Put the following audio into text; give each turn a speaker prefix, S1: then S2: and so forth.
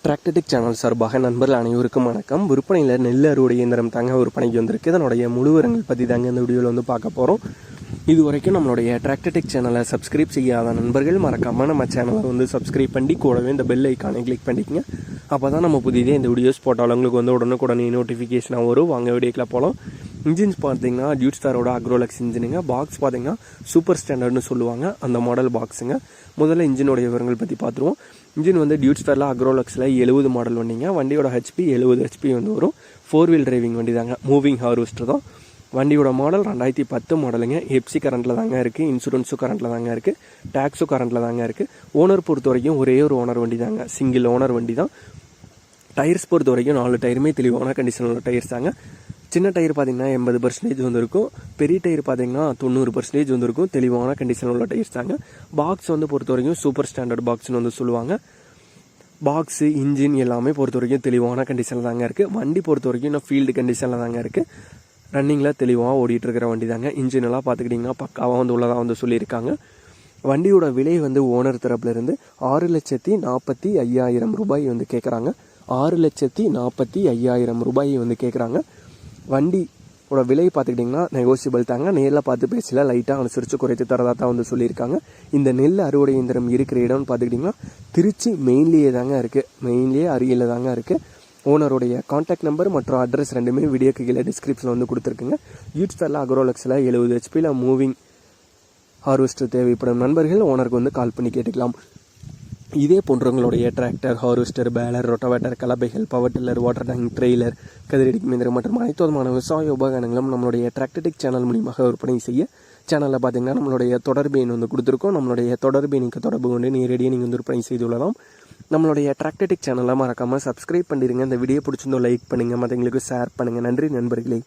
S1: Tractor Tech channel சார்பாக நண்பர்கள் அனைவருக்கும் வணக்கம். விற்பனையில் நெல் அறுவடை இயந்திரம் தாங்க விற்பனைக்கு வந்திருக்கு. இதனுடைய முழு விவரங்கள் பற்றி தாங்க இந்த வீடியோவில் வந்து பார்க்க போகிறோம். இது வரைக்கும் நம்மளுடைய டிராக்டர்டெக் சேனலை சப்ஸ்கிரைப் செய்யாத நண்பர்கள் மறக்காமல் நம்ம சேனலை வந்து சப்ஸ்கிரைப் பண்ணி கூடவே இந்த பெல் ஐக்கானை கிளிக் பண்ணிக்கங்க. அப்போ தான் நம்ம புதிதே இந்த வீடியோஸ் போட்டாலும் உங்களுக்கு வந்து உடனுக்குடனே நோட்டிஃபிகேஷனாக வரும். வாங்க வீடியோக்கில் போகலாம். இன்ஜின்ஸ் பார்த்தீங்கன்னா டியூட் ஸ்டாரோட அக்ரோலக்ஸ் இன்ஜினுங்க. பாக்ஸ் பார்த்தீங்கன்னா சூப்பர் ஸ்டாண்டர்ட்னு சொல்லுவாங்க, அந்த மாடல் பாக்ஸுங்க. முதல்ல இன்ஜினோட விவரங்கள் பற்றி பார்த்துருவோம். இன்ஜின் வந்து டியூட் ஸ்டாரில் அக்ரோலக்ஸில் 70 மாடல் வண்டிங்க. வண்டியோட ஹெச்பி 70 ஹெச்பி வந்து வரும். 4 வீல் டிரைவிங் வண்டி தாங்க, மூவிங் ஹார்வெஸ்டர் தான். வண்டியோட மாடல் 2010 மாடலுங்க. எப்சி கரண்ட்டில் தாங்க இருக்குது, இன்சூரன்ஸும் கரண்ட்டில் தாங்க இருக்குது, டேக்ஸும் கரண்ட்டில் தாங்க இருக்குது. ஓனர் பொறுத்த வரைக்கும் ஒரே ஒரு ஓனர் வண்டி தாங்க, சிங்கிள் ஓனர் வண்டி தான். டயர்ஸ் பொறுத்த வரைக்கும் 4 டயருமே தெளிவான கண்டிஷனில் டயர்ஸ் தாங்க. சின்ன டயர் பார்த்தீங்கன்னா 80% வந்துருக்கும், பெரிய டயர் பார்த்தீங்கன்னா 90% வந்துருக்கும். தெளிவான கண்டிஷனில் உள்ள டயர்ஸ் தாங்க. பாக்ஸ் வந்து பொறுத்த வரைக்கும் சூப்பர் ஸ்டாண்டர்ட் பாக்ஸ்னு வந்து சொல்லுவாங்க. பாக்ஸு இன்ஜின் எல்லாமே பொறுத்த வரைக்கும் தெளிவான கண்டிஷனில் தாங்க இருக்குது. வண்டி பொறுத்த வரைக்கும் இன்னும் ஃபீல்டு கண்டிஷனில் தாங்க இருக்குது. ரன்னிங்கில் தெளிவாக ஓடிட்டு இருக்கிற வண்டி தாங்க. இன்ஜின் எல்லாம் பார்த்துக்கிட்டிங்கன்னா பக்காவாக வந்து உள்ளதாக வந்து சொல்லியிருக்காங்க. வண்டியோட விலை வந்து ஓனர் தரப்புலேருந்து 6,45,000 ரூபாய் வந்து கேட்குறாங்க. 6,45,000 ரூபாய் வந்து கேட்குறாங்க. வண்டியோட விலை பார்த்துக்கிட்டிங்கன்னா நெகோசியபிள் தாங்க. நேரில் பார்த்து பேசல, லைட்டாக அனுசரித்து குறைத்து தரதாக தான் வந்து சொல்லியிருக்காங்க. இந்த நெல் அறுவடை இயந்திரம் இருக்கிற இடம்னு பார்த்துக்கிட்டிங்கன்னா திருச்சி மெயின்லேயே தாங்க இருக்குது, மெயின்லேயே அருகில் தாங்க இருக்குது. ஓனருடைய கான்டாக்ட் நம்பர் மற்றும் அட்ரஸ் ரெண்டுமே வீடியோக்கு கீழே டிஸ்கிரிப்ஷனில் வந்து கொடுத்துருக்குங்க. யூட்ஸ்டாரில் அக்ரோலக்ஸில் 70 ஹெச்பியில் மூவிங் ஹார்வெஸ்டர் தேவைப்படும் நண்பர்கள் ஓனருக்கு வந்து கால் பண்ணி கேட்டுக்கலாம். இதே போன்றவங்களுடைய டிராக்டர், ஹார்வெஸ்டர், பேலர், ரொட்டவேட்டர், கலப்பைகள், power tiller, water tank, trailer, கதிரடிக்கும் இயந்திரம் மற்றும் அனைத்து விதமான விவசாய உபகரணங்களும் நம்மளுடைய டிராக்டர்டெக் சேனல் மூலியமாக விற்பனை செய்ய சேனலில் பார்த்தீங்கன்னா நம்மளுடைய தொடர்பு எண் வந்து கொடுத்துருக்கோம். நம்மளுடைய தொடர்பு எண்ணுக்கு தொடர்பு கொண்டு நேரடியாக நீங்கள் வந்து விற்பனை செய்து கொள்ளலாம். நம்மளுடைய டிராக்டர்டெக் சேனலை மறக்காமல் சப்ஸ்கிரைப் பண்ணிடுங்க. இந்த வீடியோ பிடிச்சிருந்தோ லைக் பண்ணுங்கள், மற்றவங்களுக்கு ஷேர் பண்ணுங்கள். நன்றி நண்பர்களே.